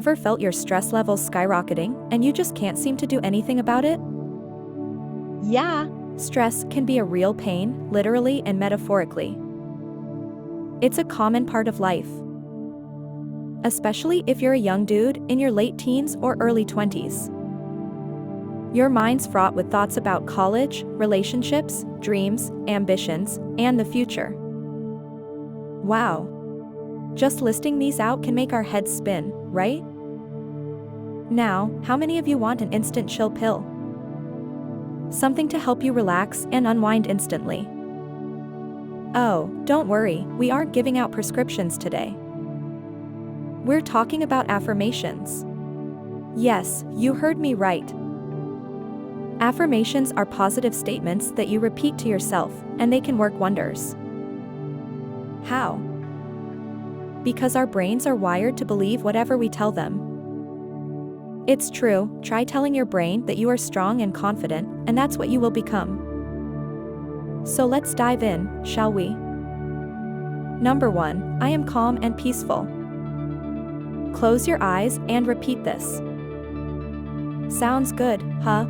Ever felt your stress levels skyrocketing and you just can't seem to do anything about it? Yeah, Stress can be a real pain, literally and metaphorically. It's a common part of life, especially if you're a young dude in your late teens or early 20s. Your mind's fraught with thoughts about college, relationships, dreams, ambitions, and the future. Wow. Just listing these out can make our heads spin, right? Now, how many of you want an instant chill pill? Something to help you relax and unwind instantly. Oh, don't worry, we aren't giving out prescriptions today. We're talking about affirmations. Yes, you heard me right. Affirmations are positive statements that you repeat to yourself, and they can work wonders. How? Because our brains are wired to believe whatever we tell them. It's true, try telling your brain that you are strong and confident, and that's what you will become. So let's dive in, shall we? Number 1, I am calm and peaceful. Close your eyes and repeat this. Sounds good, huh?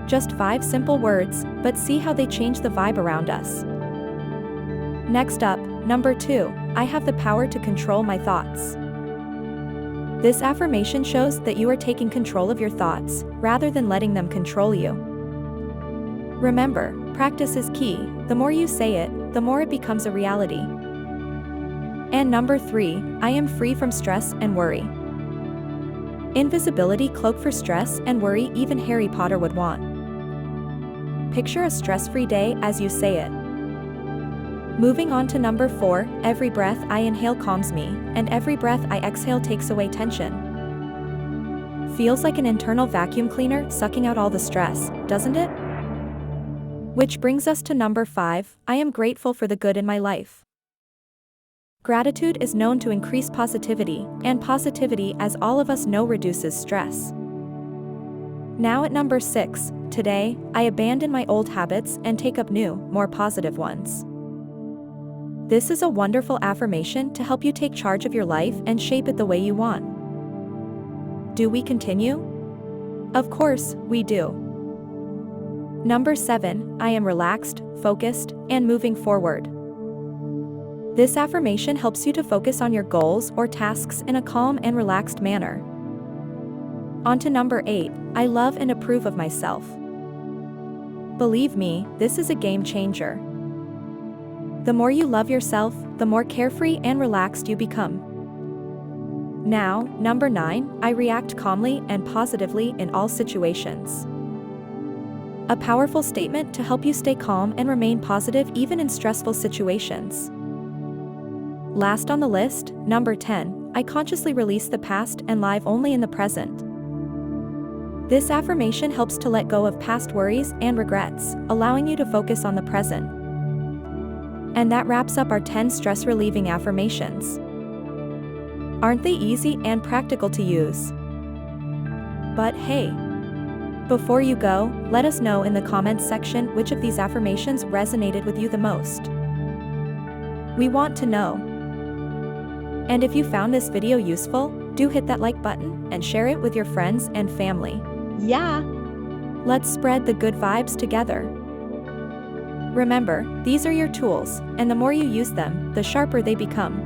Just 5 simple words, but see how they change the vibe around us. Next up, number 2, I have the power to control my thoughts. This affirmation shows that you are taking control of your thoughts, rather than letting them control you. Remember, practice is key. The more you say it, the more it becomes a reality. And number 3, I am free from stress and worry. Invisibility cloak for stress and worry even Harry Potter would want. Picture a stress-free day as you say it. Moving on to number 4, every breath I inhale calms me, and every breath I exhale takes away tension. Feels like an internal vacuum cleaner sucking out all the stress, doesn't it? Which brings us to number 5, I am grateful for the good in my life. Gratitude is known to increase positivity, and positivity, as all of us know, reduces stress. Now at number 6, today, I abandon my old habits and take up new, more positive ones. This is a wonderful affirmation to help you take charge of your life and shape it the way you want. Do we continue? Of course, we do. Number 7, I am relaxed, focused, and moving forward. This affirmation helps you to focus on your goals or tasks in a calm and relaxed manner. On to number 8, I love and approve of myself. Believe me, this is a game changer. The more you love yourself, the more carefree and relaxed you become. Now, number 9, I react calmly and positively in all situations. A powerful statement to help you stay calm and remain positive even in stressful situations. Last on the list, number 10, I consciously release the past and live only in the present. This affirmation helps to let go of past worries and regrets, allowing you to focus on the present. And that wraps up our 10 stress-relieving affirmations. Aren't they easy and practical to use? But hey, before you go, let us know in the comments section which of these affirmations resonated with you the most. We want to know. And if you found this video useful, do hit that like button and share it with your friends and family. yeah. Let's spread the good vibes together. Remember, these are your tools, and the more you use them, the sharper they become.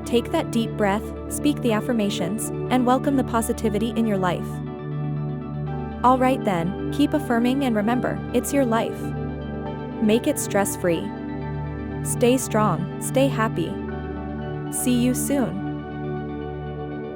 Take that deep breath, speak the affirmations, and welcome the positivity in your life. Alright then, keep affirming and remember, it's your life. Make it stress-free. Stay strong, stay happy. See you soon.